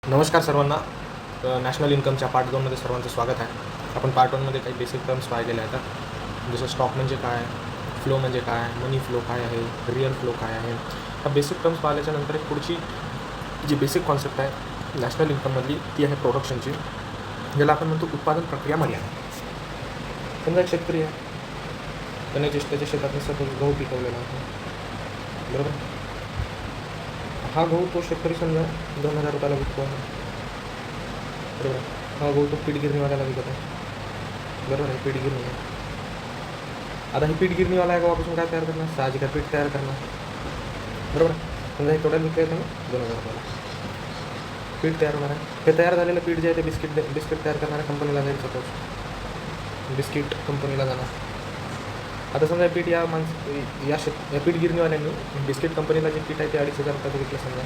नमस्कार सर्वांना. National इन्कमच्या part 2मध्ये सर्वांचं स्वागत आहे. आपण पार्ट 1मध्ये काही बेसिक टर्म्स पाहिलेले आहेत, जसं स्टॉक म्हणजे काय, फ्लो म्हणजे काय, मनी फ्लो काय आहे, रिअल फ्लो काय आहे. हा बेसिक टर्म्स पाहिल्याच्या नंतर एक पुढची जी बेसिक कॉन्सेप्ट आहे नॅशनल इन्कममधली ती आहे प्रोडक्शनची, ज्याला आपण म्हणतो उत्पादन प्रक्रिया मर्यादा. समजा एक शेतकरी आहे, त्याने त्याच्या शेतात सपोज गहू पिकवलेला आहे, बरोबर. हा गहू तो शेतकरी समजा 2,000 रुपयाला विकतो आहे, बरोबर. हा गहू तो पीठ गिरणीवाल्याला विकत आहे, बरोबर आहे. पीठ गिरणी आहे. आता ही पीठ गिरणीवाला आहे गव्हापासून काय तयार करणार, साहजिक आहे पीठ तयार करणार, बरोबर. समजा हे टोटल विकलं आहे तुम्ही 2,000 रुपयाला, पीठ तयार होणार आहे. हे तयार झालेलं पीठ जे आहे ते बिस्किट तयार करणाऱ्या कंपनीला जाईल. सपोज बिस्किट कंपनीला जाणार. आता समजा पीठ या पीठ गिरणीवाल्यांनी बिस्किट कंपनीला जे पीठ आहे ते 2,500 रुपयाचं विकलं समजा,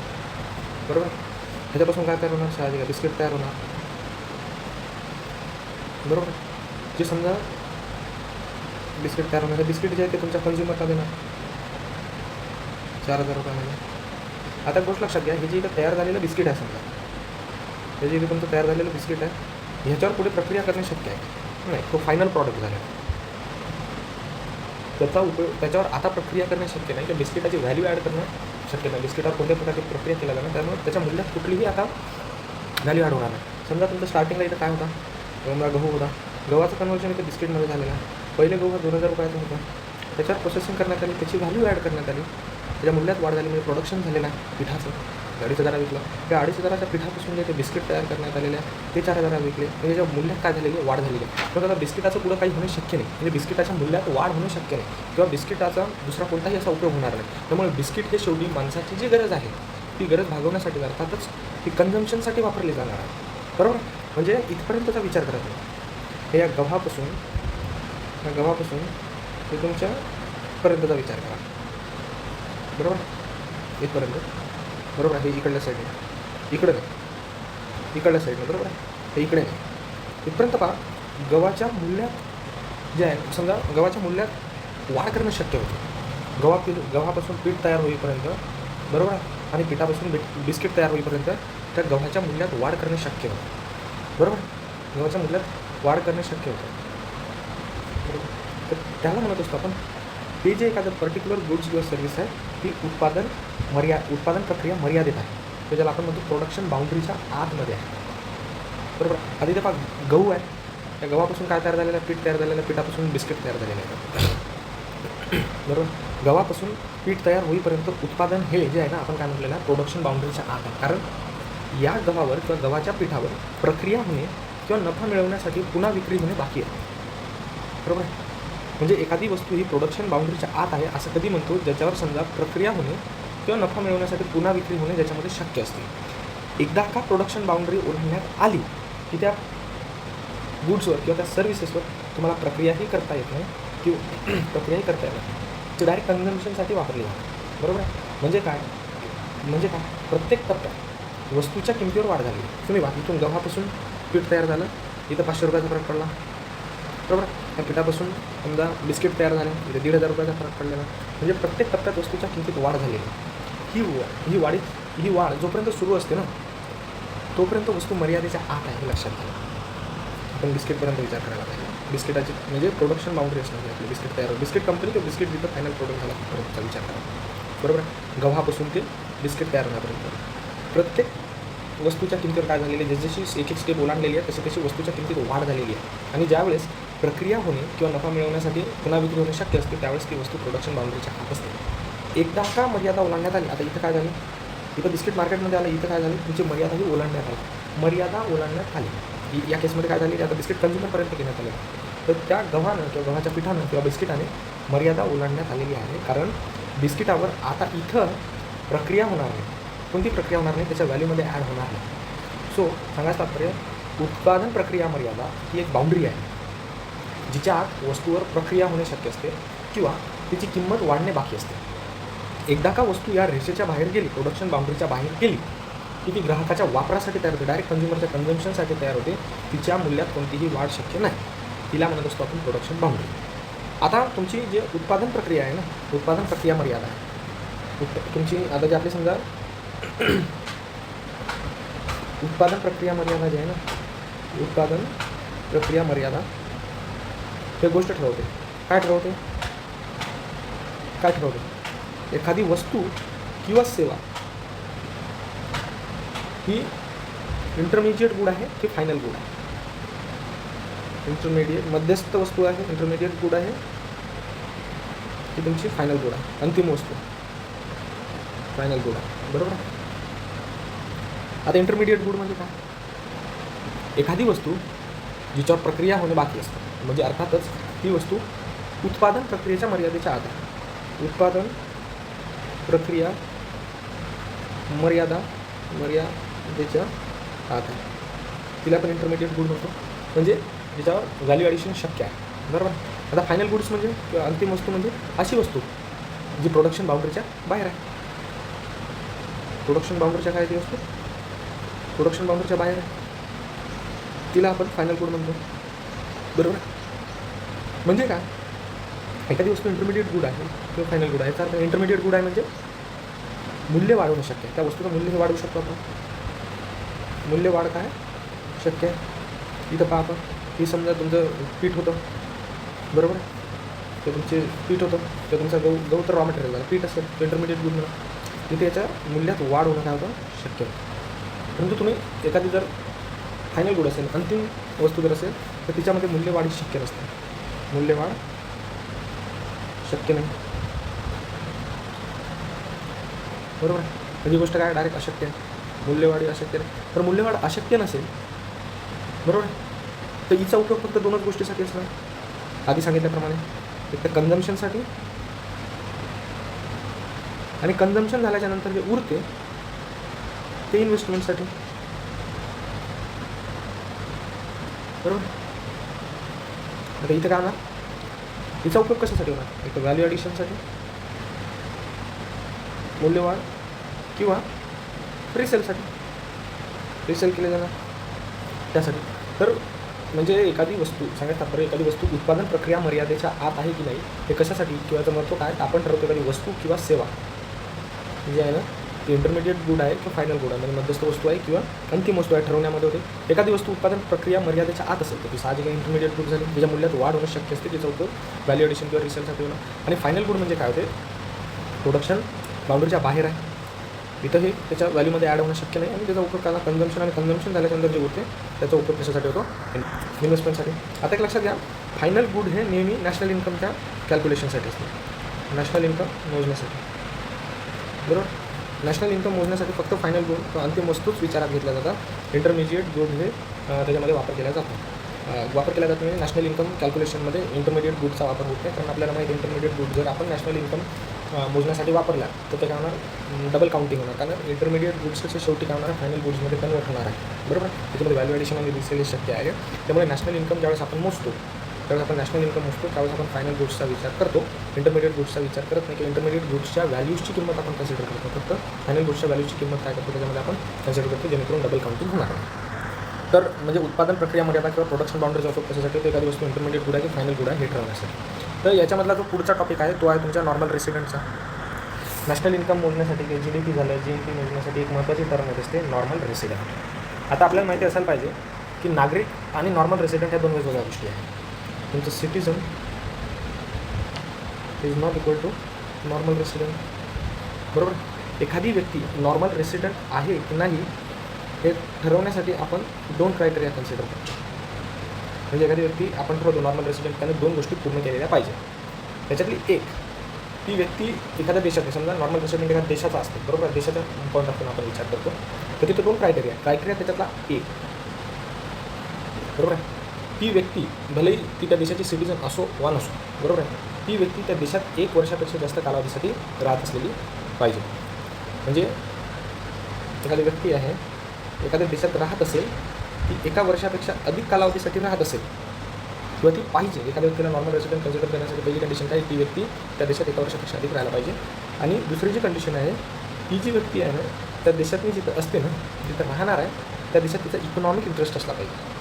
बरोबर. ह्याच्यापासून काय तयार होणार, साहजिक आहे बिस्किट तयार होणार, बरोबर. जे समजा बिस्किट तयार होणार, बिस्किट जे आहे ते तुमच्या कन्झ्युमरला देणार 4,000 रुपयामध्ये. आता गोष्ट लक्षात घ्या, हे जे इथं तयार झालेलं बिस्किट आहे समजा, हे जे इथे तुमचं तयार झालेलं बिस्किट आहे ह्याच्यावर पुढे प्रक्रिया करणे शक्य आहे नाही, तो फायनल प्रॉडक्ट झालेला. त्याचा उपयोग त्याच्यावर आता प्रक्रिया करणे शक्य नाही, किंवा बिस्किटाची व्हॅल्यू ॲड करणं शक्य नाही. बिस्किटावर कोणत्या प्रकारची प्रक्रिया केल्या जाणार, त्यामुळे त्याच्या मूल्यात कुठलीही आता व्हॅल्यू ॲड होणार नाही. समजा तुमचं स्टार्टिंगला इथं काय होता, समजा गहू होता, गव्हाचं कन्वर्जन इथं बिस्किटमध्ये झालेलं आहे. पहिले गहू 2,000 रुपयाचं होतं, त्याच्यावर प्रोसेसिंग करण्यात आली, त्याची व्हॅल्यू ॲड करण्यात आली, त्याच्या मूल्यात वाढ झाली, म्हणजे प्रोडक्शन झालेलं आहे पिठाचं. 2,500 विकलं, त्या 2,500च्या पिठापासून जे ते बिस्किट तयार करण्यात आलेले आहे ते 4,000 विकले, म्हणजे त्याच्या मूल्यात काय झालेली आहे, वाढ झालेली आहे. तर आता बिस्किटाचं पुढं काही होणे शक्य नाही, म्हणजे बिस्किटाच्या मूल्यात वाढ होणं शक्य नाही, किंवा बिस्किटाचा दुसरा कोणताही असा उपयोग होणार नाही. त्यामुळे बिस्किट हे शेवटी माणसाची जी गरज आहे ती गरज भागवण्यासाठी अर्थातच ती कन्झम्पशनसाठी वापरली जाणार आहे, बरोबर. म्हणजे इथपर्यंतचा विचार करत नाही. हे या गव्हापासून ते तुमच्यापर्यंतचा विचार करा, बरोबर. इथपर्यंत, बरोबर आहे. हे इकडल्या साईडने, इकडं नाही, इकडल्या साईडने, बरोबर आहे. हे इकडे नाही, इथपर्यंत पहा. गव्हाच्या मूल्यात जे आहे, समजा गव्हाच्या मूल्यात वाढ करणं शक्य होतं. गव्हापासून पीठ तयार होईपर्यंत, बरोबर आहे, आणि पिठापासून बिस्किट तयार होईपर्यंत त्या गव्हाच्या मूल्यात वाढ करणे शक्य होतं, बरोबर. गव्हाच्या मूल्यात वाढ करणे शक्य होतं, बरोबर. तर त्याला म्हणत असतो आपण, हे जे एखादं पर्टिक्युलर गुड्स किंवा सर्व्हिस आहे ती उत्पादन प्रक्रिया मर्यादित आहे, तर ज्याला आपण म्हणतो प्रोडक्शन बाउंड्रीच्या आतमध्ये आहे, बरोबर. आता इथे पहा गहू आहे, त्या गव्हापासून काय तयार झालेलं आहे, पीठ तयार झालेलं आहे, पिठापासून बिस्किट तयार झालेलं आहे, बरोबर. गव्हापासून पीठ तयार होईपर्यंत उत्पादन हे जे आहे ना, आपण काय म्हटलेलं आहे, प्रोडक्शन बाउंड्रीच्या आत आहे. कारण या गव्हावर किंवा गव्हाच्या पिठावर प्रक्रिया होणे किंवा नफा मिळवण्यासाठी पुन्हा विक्री होणे बाकी आहे, बरोबर. म्हणजे एखादी वस्तू ही प्रोडक्शन बाउंड्रीच्या आत आहे असं कधी म्हणतो, ज्याच्यावर समजा प्रक्रिया होणे किंवा नफा मिळवण्यासाठी पुन्हा विक्री होणे ज्याच्यामध्ये शक्य असते. एकदा का प्रोडक्शन बाउंड्री ओलांडण्यात आली की त्या गुड्सवर किंवा त्या सर्व्हिसेसवर तुम्हाला प्रक्रियाही करता येत नाही, किंवा प्रक्रियाही करता येत नाही, ती डायरेक्ट कन्झम्पशनसाठी वापरली जाते, बरोबर आहे. म्हणजे काय, प्रत्येक टप्प्यात वस्तूच्या किमतीवर वाढ झाली. तुम्ही इथून गव्हापासून पीठ तयार झालं, इथं 500 रुपयाचा फरक पडला, बरोबर. त्या पिठापासून समजा बिस्किट तयार झाले, इथे 1,500 रुपयाचा फरक पडलेला. म्हणजे प्रत्येक टप्प्यात वस्तूच्या किमतीत वाढ झालेली. ही वाढ जोपर्यंत सुरू असते ना तोपर्यंत वस्तू मर्यादेच्या आत आहे, हे लक्षात घ्या. आपण बिस्किटपर्यंत विचार करायला पाहिजे. बिस्किटाची म्हणजे प्रोडक्शन बाउंड्री असणार आपली, बिस्किट तयार, बिस्किट कंपनी किंवा बिस्किट जिथं फायनल प्रोडक्ट झाला तिथपर्यंतचा विचार करा, बरोबर. गव्हापासून ते बिस्किट तयार होण्यापर्यंत प्रत्येक वस्तूच्या किमतीवर काय झालेली आहे, जशी एक स्टेप ओलांडलेली आहे तशी वस्तूच्या किमतीत वाढ झालेली आहे. आणि ज्यावेळेस प्रक्रिया होणे किंवा नफा मिळवण्यासाठी पुन्हा विक्री होणे शक्य असते त्यावेळेस ती वस्तू प्रोडक्शन बाउंड्रीच्या आत असते. एकदा का मर्यादा ओलांडण्यात आली, आता इथं काय झालं, इथं बिस्किट मार्केटमध्ये आलं, इथं काय झालं, तुमची मर्यादा ही ओलांडण्यात आली. या केसमध्ये काय झाली, आता बिस्किट कन्झ्युमरपर्यंत घेण्यात आले, तर त्या गव्हानं किंवा गव्हाच्या पिठानं किंवा बिस्किटाने मर्यादा ओलांडण्यात आलेली आहे. कारण बिस्किटावर आता इथं प्रक्रिया होणार नाही, कोणती प्रक्रिया होणार नाही, त्याच्या व्हॅल्यूमध्ये ॲड होणार नाही. सो सांगायचं तात्पर्य, उत्पादन प्रक्रिया मर्यादा ही एक बाउंड्री आहे जिच्या आत वस्तूवर प्रक्रिया होणे शक्य असते किंवा तिची किंमत वाढणे बाकी असते. एकदा का वस्तू या रेषेच्या बाहेर गेली, प्रोडक्शन बाउंड्रीच्या बाहेर गेली की ती ग्राहकाच्या वापरासाठी तयार होते, डायरेक्ट कन्झ्युमरच्या कन्झम्पशनसाठी तयार होते, तिच्या मूल्यात कोणतीही वाढ शक्य नाही. तिला म्हणत असतो आपण प्रोडक्शन बाउंड्री. आता तुमची जे उत्पादन प्रक्रिया आहे ना, उत्पादन प्रक्रिया मर्यादा आहे तुमची. आता जे आपली समजा उत्पादन प्रक्रिया मर्यादा जी आहे ना, उत्पादन प्रक्रिया मर्यादा हे गोष्ट ठरवते. काय ठरवते? काय ठरवते? एखादी वस्तू किंवा सेवा ही इंटरमिजिएट गुड आहे की फायनल गुड आहे? इंटरमिडिएट मध्यस्थ वस्तू आहे, इंटरमिडिएट गुड आहे की तुमची फायनल गुड आहे, अंतिम वस्तू फायनल गुड आहे, बरोबर आहे. आता इंटरमिडिएट गुड म्हणजे काय? एखादी वस्तू जिच्यावर प्रक्रिया होणे बाकी असते, म्हणजे अर्थातच ती वस्तू उत्पादन प्रक्रियेच्या मर्यादेच्या आत आहे. उत्पादन प्रक्रिया मर्यादेच्या आत आहे, तिला पण इंटरमिडिएट गुड म्हणतो, म्हणजे ज्याच्यावर व्हॅल्यू ॲडिशन शक्य आहे, बरोबर. आता फायनल गुड्स म्हणजे किंवा अंतिम वस्तू म्हणजे अशी वस्तू जी प्रोडक्शन बाउंड्रीच्या बाहेर आहे. प्रोडक्शन बाउंड्रीच्या काय ती वस्तू प्रोडक्शन बाउंड्रीच्या बाहेर आहे, तिला आपण फायनल गुड म्हणतो, बरोबर. म्हणजे काय? एखादी वस्तू इंटरमिडिएट गुड आहे किंवा फायनल गुड आहे, तर इंटरमिडिएट गुड आहे म्हणजे मूल्य वाढवणं शक्य आहे. त्या वस्तूचं मूल्य हे वाढवू शकतो आपण. मूल्य वाढ काय शक्य आहे? इथं पहा आपण, ही समजा तुमचं पीठ होतं, बरोबर. ते तुमचे पीठ होतं, ते तुमचा गहू तर रॉ मटेरियल झालं, पीठ असेल तर इंटरमिडिएट गुड म्हणून तिथे याच्या मूल्यात वाढ होणं काय होतं शक्य होतं. परंतु तुम्ही एखादी जर फायनल गुड असेल, अंतिम वस्तू जर असेल, तर तिच्यामध्ये मूल्यवाढी शक्य नसते, मूल्यवाढ शक्य नाही, बरोबर आहे. म्हणजे गोष्ट काय डायरेक्ट अशक्य आहे, मूल्यवाढी अशक्य नाही. तर मूल्यवाढ अशक्य नसेल, बरोबर आहे, तर हिचा उपयोग फक्त दोनच गोष्टीसाठी असणार, आधी सांगितल्याप्रमाणे. एक तर कन्झम्पशनसाठी, आणि कन्झम्पशन झाल्याच्या नंतर जे उरते ते इन्व्हेस्टमेंटसाठी, बरोबर. आता इथं काय होणार? हिचा उपयोग कशासाठी होणार? एक तर व्हॅल्यू ॲडिशनसाठी, मूल्यवाढ, किंवा रिसेलसाठी, रिसेल केले जाणार त्यासाठी. तर म्हणजे एखादी वस्तू सांगायचं तात्पर्य, एखादी वस्तू उत्पादन प्रक्रिया मर्यादेच्या आत आहे की नाही हे कशासाठी किंवा याचं महत्त्व काय, आपण ठरवतो. एखादी वस्तू किंवा सेवा जी आहे ना, ती इंटरमिडिएट गुड आहे किंवा फायनल गुड आहे, म्हणजे मध्यस्थ वस्तू आहे किंवा अंतिम वस्तू आहे ठरवण्यामध्ये होते. एखादी वस्तू उत्पादन प्रक्रिया मर्यादेच्या आत असेल तर ती साहजिक इंटरमिडिएट गुड झाली, त्याच्या मूल्यात वाढ होणं शक्य असते, तिचा उपयोग व्हॅल्यू ॲडिशन किंवा रिसेलसाठी होणं. आणि फायनल गुड म्हणजे काय होते? प्रोडक्शन बाउंड्रीच्या बाहेर आहे, इथं हे त्याच्या व्हॅल्यूमध्ये ॲड होणं शक्य नाही, आणि त्याचा उपयोग त्याला कन्झम्पशन, आणि कन्झम्पशन झाल्यानंतर जे उरते त्याचा उपयोग कशासाठी होतो? इन्व्हेस्टमेंटसाठी. आता एक लक्षात घ्या, फायनल गुड हे नेहमी नॅशनल इन्कमच्या कॅल्क्युलेशनसाठी असते, नॅशनल इन्कम मोजण्यासाठी, बरोबर. नॅशनल इन्कम मोजण्यासाठी फक्त फायनल गुड किंवा अंतिम वस्तूच विचारात घेतल्या जातात. इंटरमिजिएट गुड हे त्याच्यामध्ये वापर केला जातो. म्हणजे नॅशनल इन्कम कॅल्क्युलेशनमध्ये इंटरमिडिएट गुडचा वापर होत नाही, कारण आपल्याला माहिती इंटरमिडिएट गुड जर आपण नॅशनल इन्कम मोजण्यासाठी वापरला तर ते काय होणार? डबल काउंटिंग होणार, कारण इंटरमिडिएट गुड्सचे शेवटी काय होणार आहे? फायनल गुड्समध्ये कन्वर्ट होणार आहे, बरोबर. त्याच्यामध्ये व्हॅल्यू ॲडिशन आणि रिसेल शक्य आहे. त्यामुळे नॅशनल इन्कम ज्यावेळेस आपण मोजतो, त्यावेळेस आपण नॅशनल इन्कम मोजतो, त्यावेळेस आपण फायनल गुड्सचा विचार करतो, इंटरमिडिएट गुड्सचा विचार करत नाही. की इंटरमिडिएट गुड्सच्या व्हॅल्यूजची किंमत आपण कन्सिडर करतो, फक्त फायनल गुड्सच्या व्हॅल्यूची किंमत काय करतो त्याच्यामध्ये आपण कन्सिडर करतो, जेणेकरून डबल काउंटिंग होणार आहे. तर म्हणजे उत्पादन प्रक्रिया मर्यादा किंवा प्रोडक्शन बाउंड्रीचा उपयोग कशासाठी? तर एखादी वस्तू इंटरमिडिएट गुड आहे की फायनल गुड आहे हे ठरवण्यासाठी. तर याच्यामधला जो पुढचा टॉपिक आहे तो आहे तुमच्या नॉर्मल रेसिडेंटचा. नॅशनल इन्कम मोजण्यासाठी किंवा GDP झालं, GNP मोजण्यासाठी एक महत्त्वाची टर्म येत असते, नॉर्मल रेसिडेंट. आता आपल्याला माहिती असायला पाहिजे की नागरिक आणि नॉर्मल रेसिडेंट ह्या दोन वेगवेगळ्या गोष्टी आहेत. तुमचं citizen is not equal to normal resident, बरोबर. एखादी व्यक्ती नॉर्मल रेसिडेंट आहे की नाही हे ठरवण्यासाठी आपण दोन क्रायटेरिया कन्सिडर करतो. म्हणजे एखादी व्यक्ती आपण ठरवतो नॉर्मल रेसिडेंट, त्याने दोन गोष्टी पूर्ण केलेल्या पाहिजे. त्याच्यातली एक, ती व्यक्ती एखाद्या देशात, समजा नॉर्मल रेसिडेंट एखाद्या देशाचा असते, बरोबर. देशाच्या पॉईंट ऑफ व्ह्यून आपण विचार करतो, तर तिथे दोन क्रायटेरिया त्याच्यातला एक, बरोबर आहे. ती व्यक्ती भलेही ती त्या देशाची सिटिझन असो वा नसो, बरोबर आहे, ती व्यक्ती त्या देशात 1 वर्षापेक्षा जास्त कालावधीसाठी राहत असलेली पाहिजे. म्हणजे एखादी व्यक्ती आहे एखाद्या देशात राहत असेल, ती 1 वर्षापेक्षा अधिक कालावधीसाठी राहत असेल किंवा ती पाहिजे. एखाद्या व्यक्तीला नॉर्मल रेसिडेंट कन्सिडर करण्यासाठी पहिली कंडिशन काय? ती व्यक्ती त्या देशात 1 वर्षापेक्षा अधिक राहायला पाहिजे. आणि दुसरी जी कंडिशन आहे, ती जी व्यक्ती आहे ना त्या देशात जिथं असते ना, जिथं राहणार आहे त्या देशात तिचा इकॉनॉमिक इंटरेस्ट असला पाहिजे.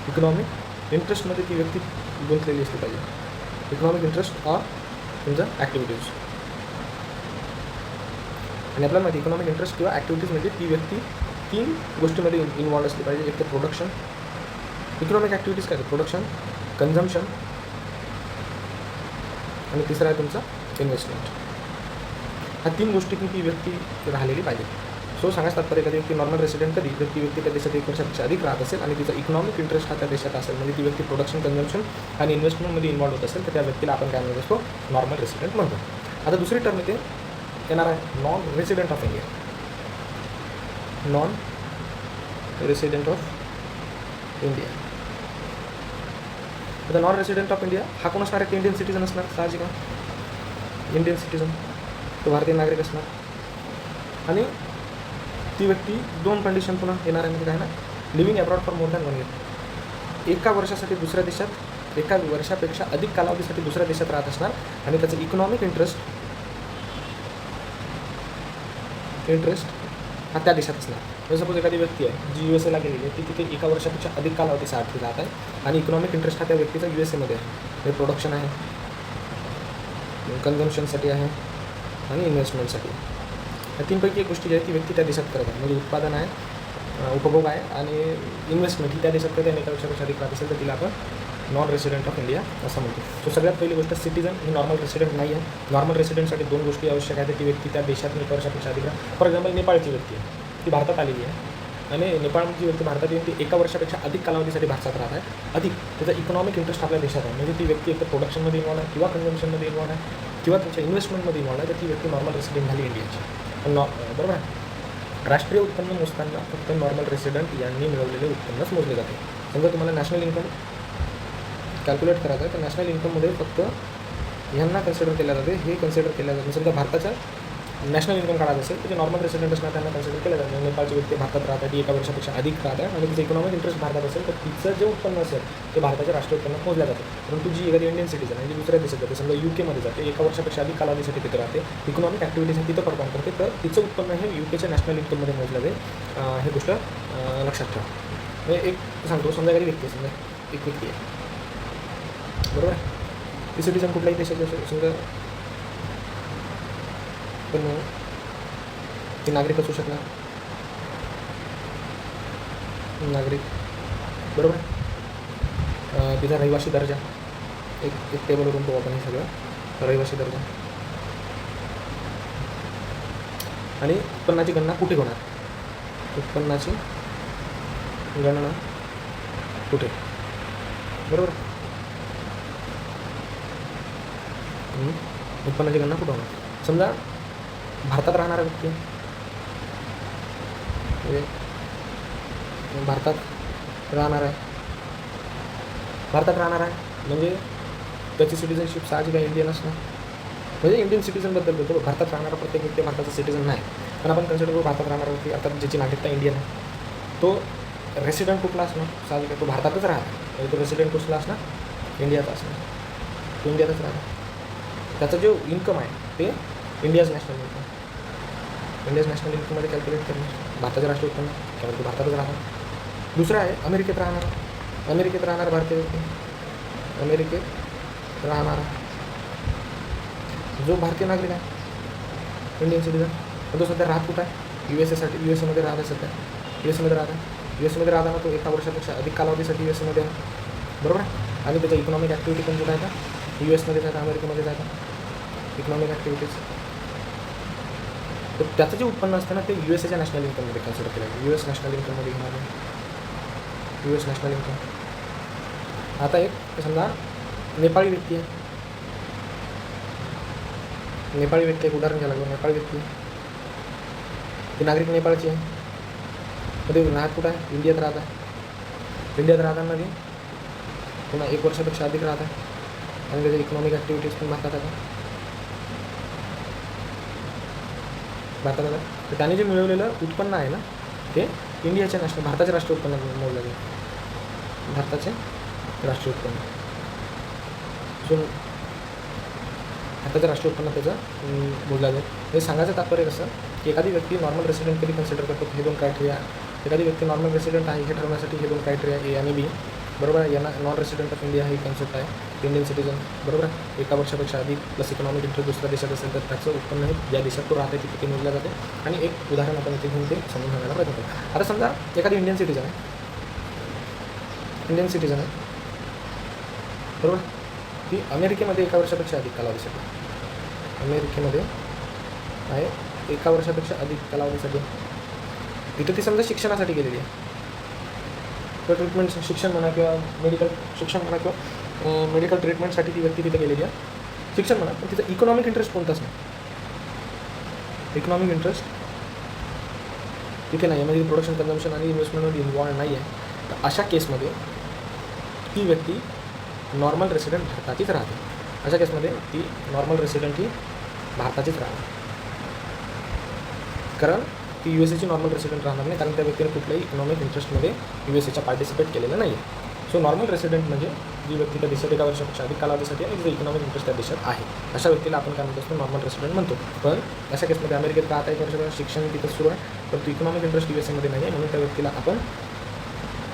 इकॉनॉमिक इंटरेस्टमध्ये ती व्यक्ती गुंतलेली असली पाहिजे. इकॉनॉमिक इंटरेस्ट ऑर तुमचा ॲक्टिव्हिटीज. आणि आपल्याला माहिती इकॉनॉमिक इंटरेस्ट किंवा ॲक्टिव्हिटीजमध्ये ती व्यक्ती 3 गोष्टीमध्ये इन्वॉल्व असली पाहिजे. एक तर प्रोडक्शन, इकॉनॉमिक ॲक्टिव्हिटीज काय प्रोडक्शन, कन्झम्पशन आणि तिसरा आहे तुमचा इन्व्हेस्टमेंट. ह्या 3 गोष्टीतून ती व्यक्ती राहिलेली पाहिजे. सो सांगायचं तात्पर्य एखादी व्यक्ती नॉर्मल रेसिडेंट कधी जर ती व्यक्ती त्या देशात 1 वर्षापेक्षा अधिक राहत असेल आणि तिचा इकॉनॉमिक इंटरेस्ट हा त्या देशात असेल, म्हणजे ती व्यक्ती प्रोडक्शन, कन्झम्पशन आणि इन्व्हेस्टमेंटमध्ये इन्वॉल्व होत असेल, तर त्या व्यक्तीला आपण काय म्हणत असतो, नॉर्मल रेसिडेंट म्हणतो. आता दुसरी टर्म इथे येणार आहे non resident of India. Non resident of India. आता नॉन रेसिडेंट ऑफ इंडिया हा कोण असणार आहे? इंडियन सिटीजन असणार साहजिक आहे. इंडियन सिटीजन तो भारतीय नागरिक असणार आणि ती व्यक्ती 2 कंडिशन पुन्हा येणार आहे. म्हणजे काय ना, living abroad for more than 1 year. एका वर्षासाठी दुसऱ्या देशात, एका वर्षापेक्षा अधिक कालावधीसाठी दुसऱ्या देशात राहत असणार आणि त्याचं इकॉनॉमिक इंटरेस्ट हा त्या देशात असणार. जर सपोज एखादी व्यक्ती आहे जी USA गेलेली आहे, ती तिथे एका वर्षापेक्षा अधिक कालावधीसाठी राहत आहे आणि इकॉनॉमिक इंटरेस्ट हा त्या व्यक्तीचा USA आहे. हे प्रोडक्शन आहे, कन्झम्पशनसाठी आहे आणि इन्व्हेस्टमेंटसाठी. या 3पैकी एक गोष्टी जी आहे ती व्यक्ती त्या देशात करत आहे. म्हणजे उत्पादन आहे, उपभोग आहे आणि इन्व्हेस्टमेंट ही त्या देशात करते आणि एका वर्षापेक्षा अधिक राहत असेल तर तिला आपण नॉन रेसिडेंट ऑफ इंडिया असं म्हणतो. सो सगळ्यात पहिली गोष्ट, सिटीजन ही नॉर्मल रेसिडेंट नाही आहे. नॉर्मल रेसिडेंटसाठी 2 गोष्टी आवश्यक आहेत. ती व्यक्ती त्या देशात 1 वर्षापेक्षा अधिक राहते. फॉर एक्झाम्पल नेपाळची व्यक्ती आहे, ती भारतात आलेली आहे आणि नेपाळची व्यक्ती भारतात येऊन ती एका वर्षापेक्षा अधिक कालावधीसाठी भारतात राहत आहे. अधिक त्याचा इकॉनॉमिक इंटरेस्ट आपल्या देशात आहे. म्हणजे ती व्यक्ती एकतर प्रोडक्शनमध्ये इन्वॉल्व आहे किंवा कन्झम्पशनमध्ये इन्वॉल्व आहे किंवा त्यांच्या इन्व्हेस्टमेंटमध्ये इन्वॉल्व आहे, तर ती व्यक्ती नॉर्मल रेसिडेंट झाली इंडियाची. बरोबर आहे. राष्ट्रीय उत्पन्न मोजताना फक्त नॉर्मल रेसिडेंट यांनी मिळवलेले उत्पन्नच मोजले जाते. समजा तुम्हाला नॅशनल इन्कम कॅल्क्युलेट करायचं आहे तर नॅशनल इन्कममध्ये फक्त ह्यांना कन्सिडर केलं जाते. हे कन्सिडर केलं जातं. समजा भारताच्या नॅशनल इन्कम काढायचं असेल तर जे नॉर्मल रेसिडेंट असणार त्यांना कन्सिडर केलं जातं. नेपाळची व्यक्ती भारतात राहत आहे, ती एका वर्षापेक्षा अधिक राहत आहे आणि तिचं इकॉनॉमिक इंटरेस्ट भारतात असेल तर तिचं जे उत्पन्न असेल ते भारताच्या राष्ट्रीय उत्पन्नात मोजलं जातं. परंतु जी एखादी इंडियन सिटीजन आहे जी दुसऱ्या देशात जाते, समजा UKमध्ये जाते, एका वर्षापेक्षा अधिक कालावधीसाठी तिथे राहते, इकॉनॉमिक ॲक्टिव्हिटीज तिथं परफॉर्म करते, तर तिचं उत्पन्न हे UKच्या नॅशनल इन्कममध्ये मोजलं जाईल. हे गोष्ट लक्षात ठेवा. म्हणजे एक सांगतो, समजा एखादी व्यक्ती आहे, समजा एक व्यक्ती आहे, बरोबर आहे, ती सिटीजन कुठल्याही देशाची असेल, समजा पण ती नागरिक असू शकणार, नागरिक, बरोबर आहे. तिचा रहिवासी दर्जा एक टेबलवरून तो आपण हे सगळं रहिवासी दर्जा आणि उत्पन्नाची गणना कुठे होणार, उत्पन्नाची गणना कुठे, बरोबर. उत्पन्नाची गणना कुठं होणार. समजा भारतात राहणारा व्यक्ती भारतात राहणार आहे म्हणजे त्याची सिटिझनशिप साहजिक आहे इंडियन असणार. म्हणजे इंडियन सिटीजनबद्दल बोलतो. भारतात राहणारा प्रत्येक व्यक्ती भारताचा सिटीजन नाही, पण आपण कन्सिडर करू भारतात राहणारा व्यक्ती अर्थात ज्याची नागरिकता इंडियन आहे, तो रेसिडेंट कुठला असणार, साहजिक आहे तो भारतातच राहणार. म्हणजे तो रेसिडेंट कुठला असणार, इंडियाचा असणार, तो इंडियातच राहणार. त्याचा जो इन्कम आहे ते India's national income, India's national इन्कममध्ये कॅल्क्युलेट करणार. भारताचं राष्ट्रीय उत्पन्न त्यामुळे तो भारतातच राहणार. दुसरा आहे अमेरिकेत राहणारा भारतीय व्यक्ती, अमेरिकेत राहणारा जो भारतीय नागरिक आहे, इंडियन सिटीजन, पण तो सध्या राहत कुठं आहे, USA राहत आहे. सध्या USA राहताना तो एका वर्षापेक्षा अधिक कालावधीसाठी USA आहे, बरोबर आहे. आणि त्याच्या इकॉनॉमिक ॲक्टिव्हिटी पण कुठं आहे का, US जातं, अमेरिकेमध्ये जातं इकॉनॉमिक ॲक्टिव्हिटीज. तर त्याचं जे उत्पन्न असतं ना ते USAच्या नॅशनल इन्कममध्ये कन्सिडर केलं आहे. US नॅशनल इन्कममध्ये घेणार आहे, US नॅशनल इन्कम. आता एक समजा नेपाळी व्यक्ती आहे, एक उदाहरण घ्यायला लागलं. नेपाळी व्यक्ती ती नागरिक नेपाळची आहे, मध्ये राहत कुठं आहे, इंडियात राहत आहे. इंडियात राहताना ती पुन्हा 1 वर्षापेक्षा अधिक राहत आहे आणि त्याच्या इकॉनॉमिक ॲक्टिव्हिटीज पण भारतात आहे. तर त्याने जे मिळवलेलं उत्पन्न आहे ना ते इंडियाच्या भारताच्या राष्ट्रीय उत्पन्नात मोजलं जाईल, भारताचे राष्ट्रीय उत्पन्न. सो भारताच्या राष्ट्रीय उत्पन्न त्याचं मोजलं जाईल. हे सांगायचं तात्पर्य कसं की एखादी व्यक्ती नॉर्मल रेसिडेंट कधी कन्सिडर करतो, हे 2 क्रायटेरिया. एखादी व्यक्ती नॉर्मल रेसिडेंट आहे हे ठरवण्यासाठी हे 2 क्रायटेरिया A आणि B, बरोबर आहे. यांना non resident of India he concept आहे. इंडियन सिटीजन, बरोबर आहे. 1 वर्षापेक्षा अधिक प्लस इकॉनॉमिक इंटरेस्ट दुसऱ्या देशात असेल तर त्याचं उत्पन्न हे ज्या देशात तो राहते तिथे ते मोजलं जाते. आणि एक उदाहरण आपण इथे घेऊन ते समजून सांगायला प्रयत्न करू. आता समजा एखादी इंडियन सिटीजन आहे, बरोबर, ती अमेरिकेमध्ये 1 वर्षापेक्षा अधिक कालावधीसाठी, अमेरिकेमध्ये आहे 1 वर्षापेक्षा अधिक कालावधीसाठी, तिथे ती समजा शिक्षणासाठी गेलेली आहे किंवा ट्रीटमेंट शिक्षण म्हणा किंवा मेडिकल शिक्षण म्हणा किंवा मेडिकल ट्रीटमेंटसाठी ती व्यक्ती तिथे गेलेली आहे, शिक्षण म्हणा. पण तिचा इकॉनॉमिक इंटरेस्ट कोणताच नाही, इकॉनॉमिक इंटरेस्ट तिथे नाही आहे, म्हणजे प्रोडक्शन कन्झम्पशन आणि इन्व्हेस्टमेंटमध्ये इन्वॉल्व नाही आहे. तर अशा केसमध्ये ती व्यक्ती नॉर्मल रेसिडेंट भारताचीच राहते. अशा केसमध्ये ती नॉर्मल रेसिडेंट ही भारताचीच राहते, कारण ती USA ची नॉर्मल रेसिडेंट राहणार नाही, कारण त्या व्यक्तीने कुठल्याही इकॉनॉमिक इंटरेस्टमध्ये USA पार्टिसिपेट केलेलं नाही आहे. सो नॉर्मल रेसिडेंट म्हणजे जी व्यक्ती त्या देशात 1 वर्षापेक्षा अधिक कालावधीसाठी आणि तिचा इकॉनॉमिक इंटरेस्ट त्या देशात आहे, अशा व्यक्तीला आपण काय म्हणतो असतो, नॉर्मल रेसिडेंट म्हणतो. पण अशा केसमध्ये अमेरिकेत राहता 1 वर्षापेक्षा शिक्षण तिथं सुरू आहे, पण इकॉनॉमिक इंटरेस्ट USA नाही आहे, म्हणून त्या व्यक्तीला आपण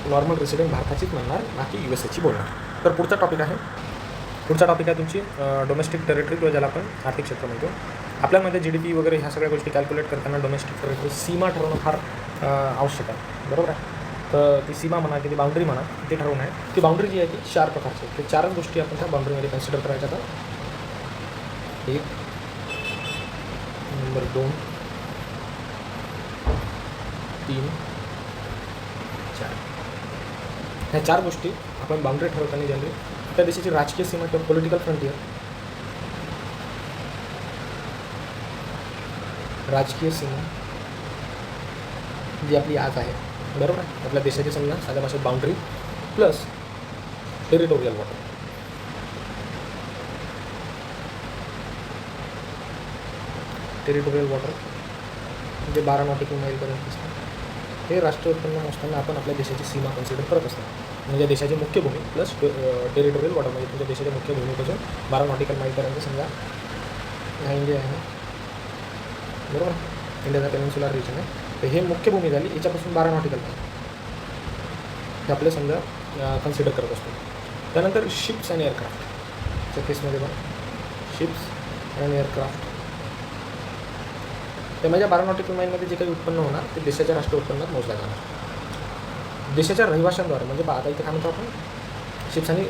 नॉर्मल रेसिडेंट भारताचीच म्हणणार, बाकी USA बोलणार. तर पुढचा टॉपिक आहे तुमची डोमेस्टिक टेरिटरी किंवा ज्याला आपण आर्थिक क्षेत्र म्हणतो. आपल्यामध्ये GDP वगैरे ह्या सगळ्या गोष्टी कॅल्क्युलेट करताना डोमेस्टिक टेरिटरी सीमा ठरवणं फार आवश्यक आहे, बरोबर आहे. तर ती सीमा म्हणा की ती बाउंड्री म्हणा ते ठरवून आहे. ती बाउंड्री जी आहे ती 4 प्रकारची आहे. ते 4च गोष्टी आपण त्या बाउंड्रीमध्ये कन्सिडर करायच्या. तर 1, नंबर 2, 3, 4 ह्या 4 गोष्टी आपण बाउंड्री ठरवताना जनरली त्या देशाची राजकीय सीमा किंवा पॉलिटिकल फ्रंटियर, राजकीय सीमा जी आपली आज आहे, बरोबर आहे, आपल्या देशाची समजा साध्या भाषेत boundary plus territorial water. Territorial water म्हणजे 12 नॉटिकल माईलपर्यंत असतं. हे राष्ट्रीय उत्पन्न मोजताना आपण आपल्या देशाची सीमा कन्सिडर करत असतो, म्हणजे देशाची मुख्य भूमी प्लस टेरिटोरियल वॉटर, म्हणजे तुमच्या देशाच्या मुख्य भूमीपासून 12 नॉटिकल माईलपर्यंत समजा हा इंडिया आहे, बरोबर, इंडियाचा पेनिन्सुलर रिजन आहे. तर हे मुख्य भूमी झाली, याच्यापासून 12 नॉटिकल माईल हे आपले समजा कन्सिडर करत असतो. त्यानंतर शिप्स आणि एअरक्राफ्टच्या केसमध्ये पण शिप्स आणि एअरक्राफ्ट ते म्हणजे 12 नॉटिकल माईलमध्ये जे काही उत्पन्न होणार ते देशाच्या राष्ट्रीय उत्पन्नात मोजलं जाणार. देशाच्या रहिवाशांद्वारे, म्हणजे आता इथे काय म्हणतो आपण, शिप्स आणि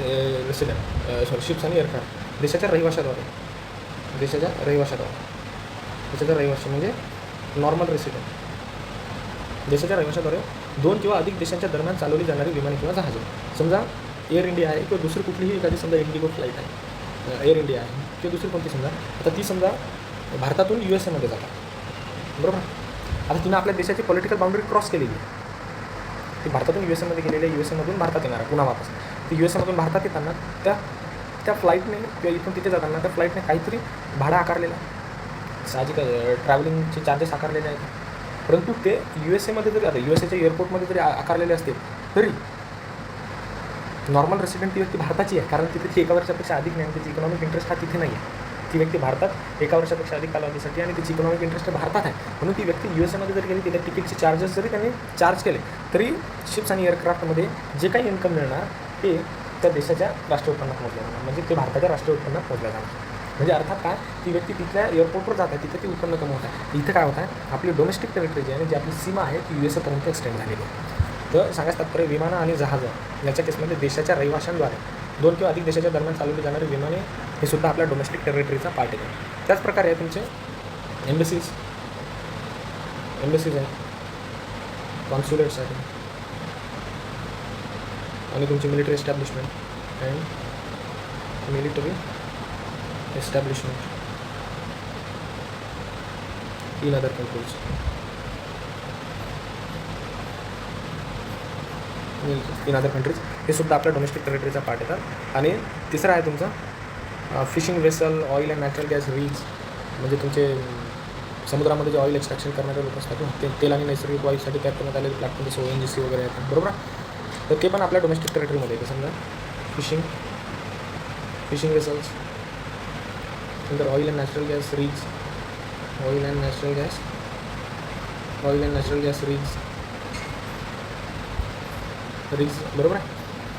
शिप्स आणि एअरक्राफ्ट देशाच्या रहिवाशाद्वारे म्हणजे नॉर्मल रेसिडेंट, देशाच्या रहिवाशाद्वारे 2 किंवा अधिक देशांच्या दरम्यान चालवली जाणारी विमाने किंवा जहाजे. समजा एअर इंडिया आहे किंवा दुसरी कुठलीही एखादी समजा इंडिगो फ्लाईट आहे, एअर इंडिया आहे किंवा दुसरी कोणती समजा, आता ती समजा भारतातून USA मध्ये जातात, बरोबर. आता तिनं आपल्या देशाची पॉलिटिकल बाउंड्री क्रॉस केलेली आहे, ती भारतातून USA मध्ये गेलेली आहे, USA मधून भारतात येणार आहे पुन्हा वापस. ती USA मधून भारतात येताना त्या फ्लाईटने किंवा इथून तिथे जाताना त्या फ्लाईटने काहीतरी भाडं आकारलेलं आहे, साहजिक ट्रॅव्हलिंगचे चार्जेस आकारलेले आहेत. परंतु ते USA मध्ये जरी, आता USAच्या एअरपोर्टमध्ये जरी आकारलेले असते तरी नॉर्मल रेसिडेंट ती व्यक्ती भारताची आहे, कारण तिथे ती 1 वर्षापेक्षा अधिक नाही, तिची इकॉनॉमिक इंटरेस्ट हा तिथे नाही आहे. ती व्यक्ती भारतात 1 वर्षापेक्षा अधिक कालावधीसाठी आणि तिची इकॉनॉमिक इंटरेस्ट भारतात आहे, म्हणून ती व्यक्ती USA मध्ये जरी गेली, तिला तिकीटचे चार्जेस जरी त्यांनी चार्ज केले तरी शिप्स आणि एअरक्राफ्टमध्ये जे काही इन्कम मिळणार ते त्या देशाच्या राष्ट्रीय उत्पन्नात मोजलं जाणार, म्हणजे ते भारताच्या राष्ट्रीय उत्पन्नात मोजलं जाणार. म्हणजे अर्थात काय, ती व्यक्ती तिथल्या एअरपोर्टवर जात आहे, तिथे ती उत्पन्न कमवत आहे. इथं काय होत आहे, आपली डोमेस्टिक टेरिटरी जी आहे, जी आपली सीमा आहे ती USA पर्यंत एक्सटेंड झालेली आहे. तर सांगायचं तात्पर्य, विमानं आणि जहाजं याच्या केसमध्ये देशाच्या रहिवाशांद्वारे 2 किंवा अधिक देशाच्या दरम्यान चालवली जाणारी विमाने हे सुद्धा आपल्या डोमेस्टिक टेरिटरीचा पार्ट येते. त्याचप्रकारे तुमचे एम्बसीज आहेत, कॉन्सुलेट्स आहेत, आणि तुमची military establishment in other countries, हे सुद्धा आपल्या डोमेस्टिक टेरिटरीचा पार्ट येतात. आणि तिसरा आहे तुमचा fishing vessel, oil and natural gas rigs, म्हणजे तुमचे समुद्रामध्ये जे ऑइल एक्स्ट्रॅक्शन करणारे लोक असतात ते तेल आणि नैसर्गिक ऑइलसाठी तयार करण्यात आलेले प्लॅटफॉर्म जसं ONGC वगैरे आहेत, बरोबर. तर ते पण आपल्या डोमेस्टिक टेरिटरीमध्ये येते. समजा फिशिंग वेसल्स, नंतर oil and natural gas rigs, rigs, बरोबर आहे.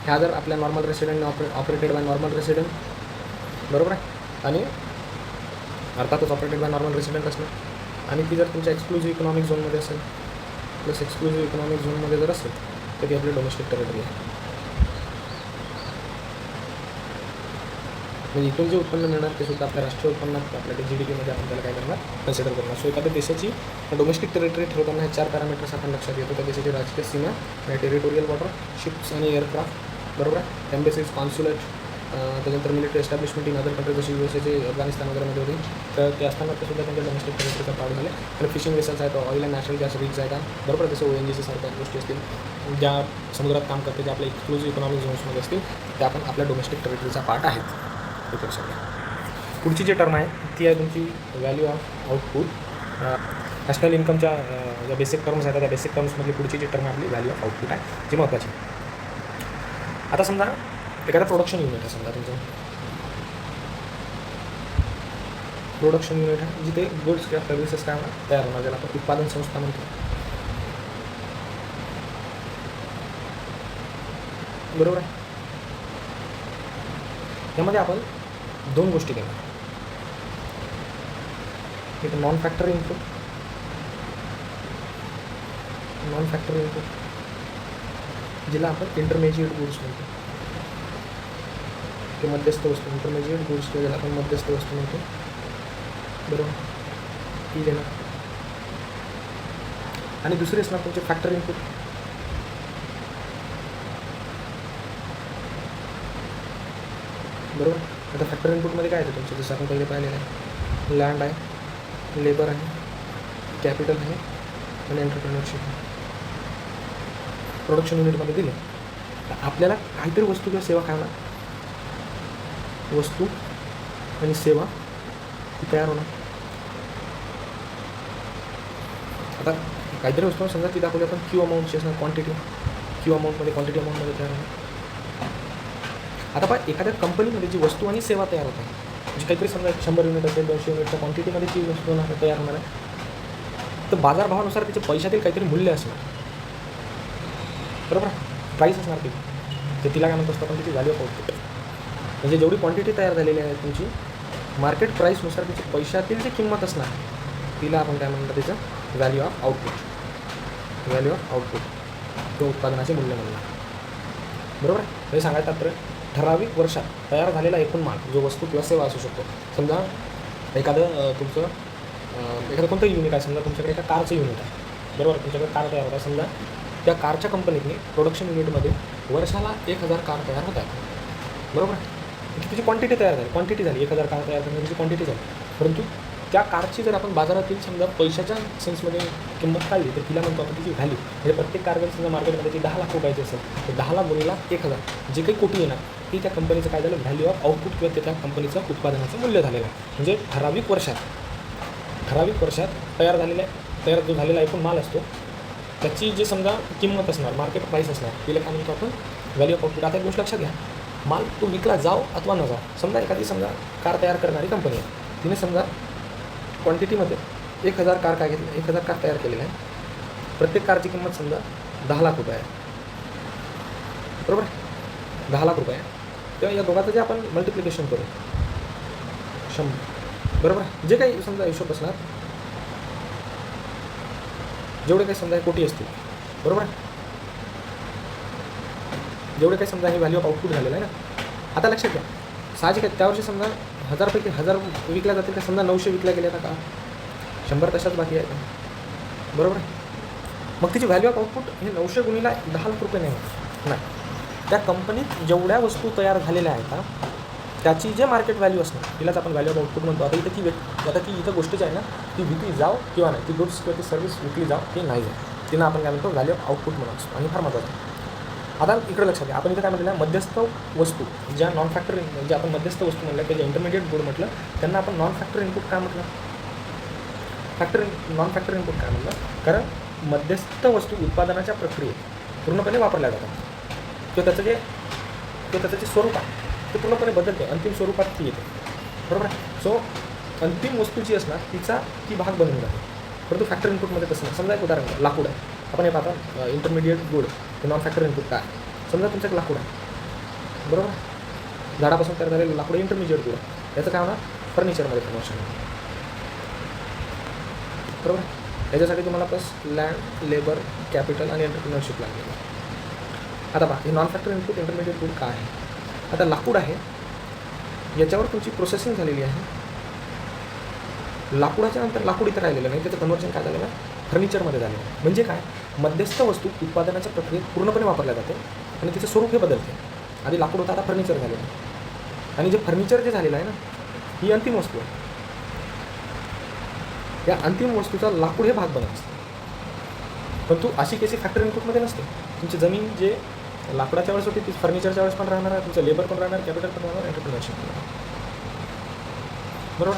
ह्या जर आपल्या नॉर्मल रेसिडेंटने ऑपरेटेड बाय नॉर्मल रेसिडेंट, बरोबर आहे, आणि अर्थातच ऑपरेटेड बाय नॉर्मल रेसिडेंट असणार, आणि ती जर तुमच्या एक्सक्लुझिव्ह इकॉनॉमिक झोनमध्ये असेल प्लस एक्सक्लुझिव्ह इकॉनॉमिक झोनमध्ये जर असेल तर ती आपली डोमेस्टिक टेरिटरी आहे. म्हणजे इथून जे उत्पन्न मिळणार ते सुद्धा आपल्या राष्ट्रीय उत्पन्नात आपल्या GDPमध्ये आपण त्याला काय करणार, कन्सिडर करणार. सो एखाद्या देशाची डोमेस्टिक टेरिटरी ठरवताना हे 4 पॅरामीटर्स आपण लक्षात घेतो. त्या देशाची राजकीय सीमा, टेरिटोरियल वॉटर, शिप्स आणि एअरक्राफ्ट, बरोबर आहे, एम्बेसीज, कॉन्सुलेट, त्याच्यानंतर military establishment in other country जशी USA अफगाणिस्तान वगैरेमध्ये होती, तर ते असताना ते सुद्धा त्यांच्या डोमेस्टिक टेरिटरीचा पार्ट झाले. आणि फिशिंग वेसल्स आहेत, oil and natural gas rigs आहेत, बरोबर, जसं ONGC सारख्या गोष्टी असतील ज्या समुद्रात काम करते, जे आपल्या एक्सक्लुझिव्ह इकॉनॉमिक झोन्समध्ये असतील, त्या आपण आपल्या डोमेस्टिक टेरिटरीचा पार्ट आहेत. हे लक्षात घ्या. पुढची जी टर्म आहे ती आहे तुमची व्हॅल्यू ऑफ आउटपुट. नॅशनल इन्कमच्या ज्या बेसिक टर्म्स आहेत त्या बेसिक टर्म्समधली पुढची जी टर्म आपली व्हॅल्यू ऑफ आउटपुट आहे, जी महत्त्वाची. आता समजा एखादा प्रोडक्शन युनिट आहे, समजा तुमचं प्रोडक्शन युनिट आहे, जिथे गुड्स किंवा सर्व्हिसेस काय होणार, तयार होणार, ज्याला आपण उत्पादन संस्था म्हणतो, बरोबर आहे. यामध्ये आपण 2 गोष्टी घेणार, एक नॉन फॅक्टरी इनपुट, जिला आपण इंटरमिजिएट गुड्स म्हणतो, ते मध्यस्थ वस्तू, इंटरमिजिएट गुड्स ज्याला आपण मध्यस्थ वस्तू म्हणतो, बरोबर, ती देणार. आणि दुसरी असणार तुमचे फॅक्टरी इनपुट, बरोबर. आता फॅक्टरी इनपुटमध्ये काय येतं तुमचं, जसं आपण पहिले पाहिलेलं आहे, लँड आहे, लेबर आहे, कॅपिटल आहे आणि एंटरप्रेन्योरशिप आहे. प्रोडक्शन युनिटमध्ये दिले तर आपल्याला काहीतरी वस्तू किंवा सेवा काय होणार, वस्तू आणि सेवा ती तयार होणार. आता काहीतरी वस्तू समजा ती दाखवली आपण क्यू अमाऊंटची असणार, क्वांटिटी क्यू अमाऊंटमध्ये, क्वांटिटी अमाऊंटमध्ये तयार होणार. आता पहा एखाद्या कंपनीमध्ये जी वस्तू आणि सेवा तयार होत आहे, म्हणजे काहीतरी समजा 100 युनिट असेल, 200 युनिटच्या क्वांटिटीमध्ये ती वस्तू तयार होणार आहे, तर बाजारभावानुसार त्याच्या पैशातील काहीतरी मूल्य असणार, बरोबर, प्राईस असणार ती, तर तिला काय म्हणत असतो आपण, तिची व्हॅल्यू ऑफ आउटपुट. म्हणजे जेवढी क्वांटिटी तयार झालेली आहे तुमची, मार्केट प्राईसनुसार तिची पैशातील जी किंमत असणार तिला आपण काय म्हणतो, तिचं value of output, value of output, तो उत्पादनाचे मूल्य म्हणणार, बरोबर आहे. हे सांगायचं तर ठराविक वर्षात तयार झालेला एकूण माल, जो वस्तू किंवा सेवा असू शकतो. समजा एखादं तुमचं एखादं कोणतं युनिट आहे, समजा तुमच्याकडे एका कारचं युनिट आहे, बरोबर, तुमच्याकडे कार तयार होत आहे, समजा त्या कारच्या कंपनीने प्रोडक्शन युनिटमध्ये वर्षाला 1000 कार तयार होत आहेत, बरोबर. तिची क्वांटिटी तयार झाली, क्वांटिटी झाली 1000 कार तयार करण्याची क्वांटिटी झाली, परंतु त्या कारची जर आपण बाजारातील समजा पैशाच्या सेन्समध्ये किंमत काढली तर तिला म्हणतो आपण तिची व्हॅल्यू. म्हणजे प्रत्येक कार जर समजा मार्केटमध्ये ती 10 लाख रुपयाची असेल तर 10 लाख गुणिले 1000 जे काही कोटी येणार ती त्या कंपनीचं काय झालं, व्हॅल्यू ऑफ आउटपुट किंवा त्या कंपनीचं उत्पादनाचं मूल्य झालेलं आहे. म्हणजे ठराविक वर्षात तयार जो झालेला एकूण माल असतो त्याची जे समजा किंमत असणार, मार्केट प्राईस असणार, तिला काय म्हणतो आपण व्हॅल्यू ऑफ आउटपुट. आता एक गोष्ट लक्षात घ्या, माल तो विकला जाव अथवा न जाव, समजा एखादी समजा कार तयार करणारी कंपनी आहे, तिने समजा क्वांटिटीमध्ये 1000 कार काय घेतली, 1000 कार तयार केलेल्या आहे, प्रत्येक कारची किंमत समजा 10 लाख रुपये आहे, बरोबर, 10 लाख रुपये आहे. तेव्हा या दोघांचं जे आपण मल्टिप्लिकेशन करू 100, बरोबर, जे काही समजा हिशोब असणार, जेवढे काही समजा कोटी असतील, बरोबर, जेवढे काही समजा हे व्हॅल्यू ऑफ आउटपुट झालेलं आहे ना. आता लक्षात घ्या, साहजिक आहे त्यावर्षी समजा 1000पैकी 1000 विकल्या जातील का, समजा 900 विकल्या गेल्या का, 100 तशाच बाकी आहे, बरोबर. मग तिची व्हॅल्यू ऑफ आउटपुट हे 900 गुणिले 10 लाख रुपये नाही. त्या कंपनीत जेवढ्या वस्तू तयार झालेल्या आहेत ना त्याची जे मार्केट व्हॅल्यू असणार तिलाच आपण व्हॅल्यू ऑफ आउटपुट म्हणतो. आता ती इथं गोष्ट जी आहे ना ती विकली जाव किंवा नाही, ती गुड्स किंवा ती सर्व्हिस विकली जाव की नाही जाव, तिनं आपण काय म्हणतो व्हॅल्यू ऑफ आउटपुट म्हणून असतो. आणि फार महत्त्वाचं आता इकडे लक्षात घ्या, आपण इथं काय म्हटलं आहे, मध्यस्थ वस्तू ज्या नॉन फॅक्टरी म्हणजे आपण मध्यस्थ वस्तू म्हटलं की जे इंटरमिडिएट गुड म्हटलं त्यांना आपण नॉन फॅक्टरी इनपुट काय म्हटलं, नॉन फॅक्टरी इनपुट काय म्हटलं, कारण मध्यस्थ वस्तू उत्पादनाच्या प्रक्रियेत पूर्णपणे वापरल्या जातात किंवा त्याचं जे स्वरूप आहे ते पूर्णपणे बदलते, अंतिम स्वरूपात ती येते, बरोबर आहे. सो अंतिम वस्तू जी असणार ती भाग बनवून जाते, परंतु फॅक्टरी इनपुटमध्ये तसं नाही. समजा एक उदाहरण लाकूड आहे, आपण हे पाहता इंटरमिडिएट गुड हे नॉन फॅक्टरी इनपुट काय, समजा तुमचं एक लाकूड आहे, बरोबर. झाडापासून तयार झालेलं लाकूड इंटरमिजिएट गुड, याचं काय होणार, फर्निचरमध्ये कन्वर्शन होणार. बरोबर. याच्यासाठी तुम्हाला प्लस लँड, लेबर, कॅपिटल आणि एंटरप्रिनरशिप लागेल. आता पहा, हे non factor input intermediate good काय आहे. आता लाकूड आहे, याच्यावर तुमची प्रोसेसिंग झालेली आहे. लाकूडाच्या नंतर लाकूड इथं राहिलेलं नाही, त्याचं कन्वर्जन काय झालेलं आहे, फर्निचरमध्ये झालेलं आहे. म्हणजे काय, मध्यस्थ वस्तू उत्पादनाच्या प्रक्रियेत पूर्णपणे वापरल्या जाते आणि तिचं स्वरूप हे बदलते. आधी लाकूड होतं, आता फर्निचर झालेलं आहे. आणि जे फर्निचर जे झालेलं आहे ना, ही अंतिम वस्तू आहे. या अंतिम वस्तूचा लाकूड हे भाग बनत असते. पण तू अशी केसी फॅक्टरी इनपुटमध्ये नसते. तुमची जमीन जे लाकडाच्या वेळेस होती ती फर्निचरच्या वेळेस पण राहणार आहे, तुमचं लेबर पण राहणार, कॅपिटल पण राहणार, एंटरप्रिनरशिप पण राहणार. बरोबर.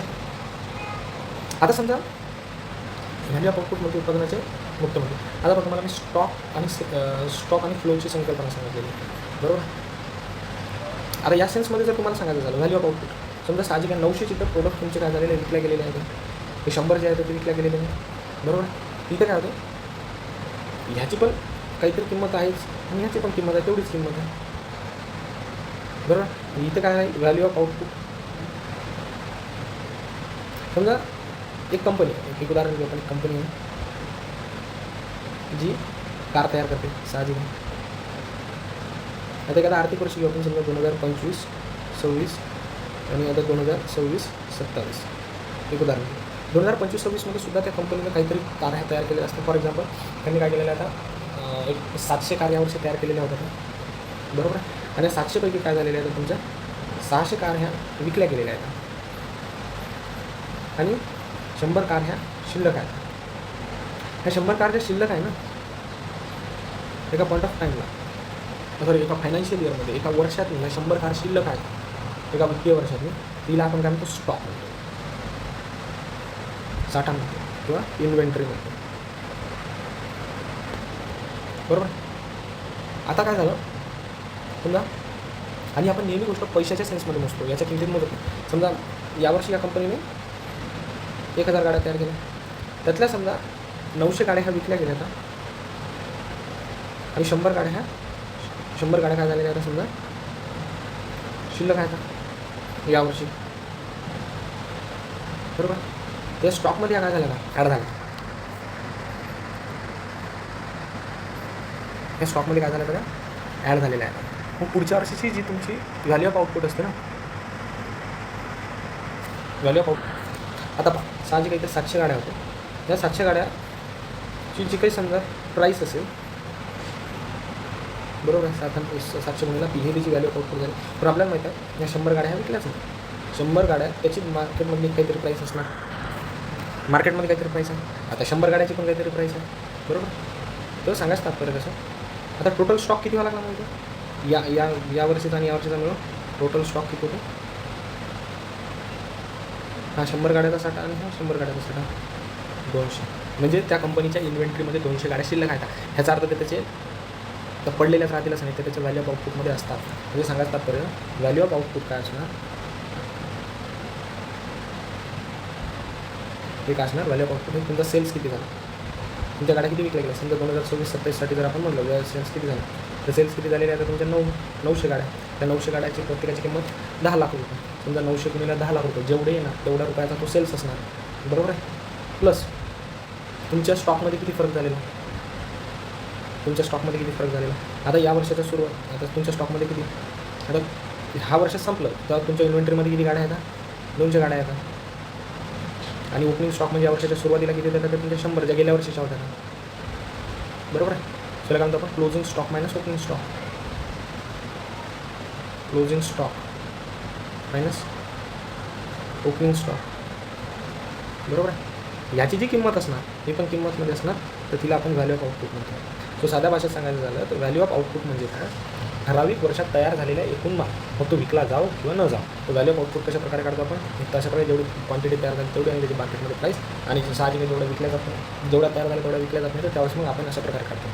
आता समजा व्हॅल्यू ऑफ आउटपुटमध्ये उत्पादनाचे मुक्तमध्ये आता बघा, तुम्हाला मी स्टॉक आणि फ्लोची संकल्पना सांगितलेली, बरोबर. आता या सेन्समध्ये जर तुम्हाला सांगायचं झालं व्हॅल्यू ऑफ आउटपुट, समजा साहजिक 900 चित्र प्रोडक्ट तुमचे काय झालेले विकल्या गेलेले आहेत, हे 100 जे आहे ते विकल्या गेलेले नाही, बरोबर. इथं काय होतं, ह्याची पण काहीतरी किंमत आहेच आणि ह्याची पण किंमत आहे, तेवढीच किंमत आहे, बरोबर. इथं काय आहे, व्हॅल्यू ऑफ आउटपुट. समजा एक कंपनी, एक उदाहरण घेऊ आपण, एक कंपनी आहे जी कार तयार करते, साहजिक आहे. आता एखादा आर्थिक वर्ष घेऊ आपण, समजा 2025-26 आणि आता 2026-27 एक उदाहरण. 2025-26मध्ये सुद्धा त्या कंपनीने काहीतरी कार ह्या तयार केलेल्या असतात. फॉर एक्झाम्पल त्यांनी काय केलेलं आहे, आता एक 700 कार यावर्षी तयार केलेल्या होत्या, बरोबर. आणि 700पैकी काय झालेल्या आहेत, तुमच्या 600 कार ह्या विकल्या गेलेल्या आहेत आणि 100 कार ह्या शिल्लक आहेत. ह्या 100 कार ज्या शिल्लक आहे ना, एका पॉईंट ऑफ टाईमला, सॉरी एका फायनान्शियल इयरमध्ये, एका वर्षातून 100 कार शिल्लक आहेत, एका वित्तीय वर्षातून, तिला आपण काय म्हणतो, स्टॉक म्हणतो, साठा म्हणतो किंवा इन्व्हेंटरी म्हणतो, बरोबर. आता काय झालं समजा, आणि आपण नेहमी गोष्ट पैशाच्या सेन्समध्ये मोजतो, याच्या किमतीत मोजतो. समजा यावर्षी या कंपनीने 1000 गाड्या तयार केल्या, त्यातल्या समजा 900 गाड्या ह्या विकल्या गेल्या होत्या आणि 100 गाड्या काय झालेल्या आता समजा शिल्लक आहे का यावर्षी, बरोबर. त्या स्टॉकमध्ये काय झालं का, ॲड झालं. या स्टॉकमध्ये काय झालं बघा, ॲड झालेलं आहे. मग पुढच्या वर्षीची जी तुमची व्हॅल्यू ऑफ आउटपुट असते ना, व्हॅल्यू ऑफ आउटपुट, आता साहजिक इथे 700 गाड्या होत्या, या 700 गाड्याची जी काही समजा प्राईस असेल, बरोबर आहे, 700 गुणिला पी, हे तिची व्हॅल्यू ऑफ आउटपुट झाली. पण आपल्याला माहीत आहे या 100 गाड्या ह्या विकल्याच नाही. 100 गाड्या त्याची मार्केटमध्ये काहीतरी प्राईस असणार, मार्केटमध्ये काहीतरी प्राईस आहे. आता 100 गाड्याची पण काहीतरी प्राईस आहे, बरोबर. तर सांगायचं तात्पर्य कसं, आता टोटल स्टॉक किती व्हायला लागला माहिती आहे, या वर्षीचा आणि या वर्षीचा मिळून टोटल स्टॉक किती होतो, हा 100 गाड्याचा साठा आणि हा 100 गाड्याचा साठा 200. म्हणजे त्या कंपनीच्या इन्व्हेंटरीमध्ये 200 गाड्या शिल्लक आहेत. ह्याचा अर्थ ते त्याचे तर पडलेल्याच राहतील असं नाही, तर त्याच्या व्हॅल्यू ऑफ आउटपुटमध्ये असतात. म्हणजे सांगायचं तात्पर्य व्हॅल्यू ऑफ आउटपुट काय असणार, हे काय असणार, व्हॅल्यू ऑफ आउटपुट हे तुमचा सेल्स किती झाला, तुमच्या गाड्या किती विकल्या गेल्या. समजा 2026-27साठी जर आपण म्हटलं सेल्स किती झालं, तर सेल्स किती झालेले आता तुमच्या 900 गाड्या. त्या 900 गाड्याची प्रत्येकाची किंमत 10 लाख रुपये. समजा 900 गुणिले 10 लाख रुपये जेवढे येणार तेवढ्या रुपयाचा तो सेल्स असणार, बरोबर आहे. प्लस तुमच्या स्टॉकमध्ये किती फरक झालेला, तुमच्या स्टॉकमध्ये किती फरक झालेला. आता या वर्षाच्या सुरुवात, आता तुमच्या स्टॉकमध्ये किती, आता हा वर्ष संपलं तर तुमच्या इन्व्हेंटरीमध्ये किती गाड्या येतात, 200 गाड्या येतात. आणि ओपनिंग स्टॉक म्हणजे या वर्षाच्या सुरुवातीला किती देतात, तुमच्या 100 ज्या गेल्या वर्षीच्या होत्या, बरोबर आहे. त्याला काय म्हणतो आपण, closing stock minus opening stock. Closing stock minus opening stock, बरोबर आहे. याची जी किंमत असणार ही पण किंमतमध्ये असणार, तर तिला आपण व्हॅल्यू ऑफ आउटपुट म्हणतो. सो साध्या भाषेत सांगायचं झालं तर व्हॅल्यू ऑफ आउटपुट म्हणजे काय, ठराविक वर्षात तयार झालेला एकूण माल, मग तो विकला जाऊ किंवा न जाऊ, तो व्हॅल्यू ऑफ आउटपुट कशा प्रकारे काढतो आपण, तशा प्रकारे जेवढी क्वांटिटी तयार झाली तेवढी आणि त्याची मार्केटमध्ये प्राईस, आणि साहजिक जेवढं विकल्या जात नाही, जेवढा तयार झाला तेवढा विकल्या जात नाही, तर त्यावेळेस मग आपण अशा प्रकारे काढतो.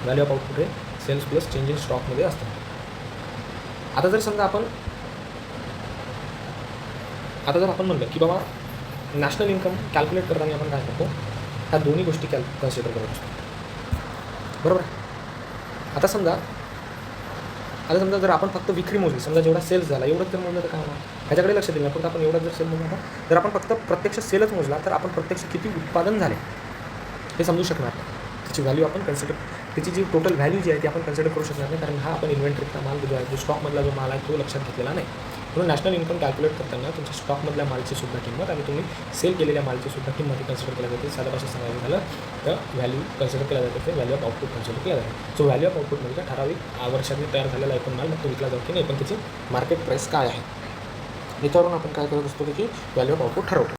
व्हॅल्यू ऑफ आउटपुट हे सेल्स प्लस चेंज इन स्टॉकमध्ये असतं. आता जर समजा आपण म्हणलं की बाबा नॅशनल इन्कम कॅल्क्युलेट करताना आपण काय करतो, ह्या दोन्ही गोष्टी कन्सिडर करत असतो, बरोबर. आता समजा आता समजा जर आपण फक्त विक्री मोजली, समजा जेवढा सेल्स झाला एवढंच जर मोजलं तर काय होणार, ह्याच्याकडे लक्ष दिलं फक्त आपण एवढा जर सेल मोजला तर जर आपण फक्त प्रत्यक्ष सेलच मोजला तर आपण प्रत्यक्ष किती उत्पादन झाले हे समजू शकणार नाही. त्याची व्हॅल्यू आपण कन्सिडर, त्याची जी टोटल व्हॅल्यू जी आहे ती आपण कन्सिडर करू शकणार नाही, कारण हा आपण इन्व्हेंटरीचा माल जो आहे, जो स्टॉकमधला जो माल आहे तो लक्षात घेतलेला नाही. म्हणून नॅशनल इन्कम कॅल्क्युलेट करताना तुमच्या स्टॉकमधल्या मालची सुद्धा किंमत आणि तुम्ही सेल केलेल्या मालची सुद्धा किंमत कन्सिडर केल्या जाते. साध्या भाषेत सांगायचं झालं तर व्हॅल्यू कन्सिडर केला जाते, ते व्हॅल्यू ऑफ आउटपुट कन्सिडर केला जाते. सो व्हॅल्यू ऑफ आउटपुट म्हणजे ठराविक वर्षांनी तयार झालेला एकूण माल मग तो विकला जातो की नाही, पण त्याची मार्केट प्राईस काय आहे याच्यावरून आपण काय करत असतो की व्हॅल्यू ऑफ आउटपुट ठरवतो.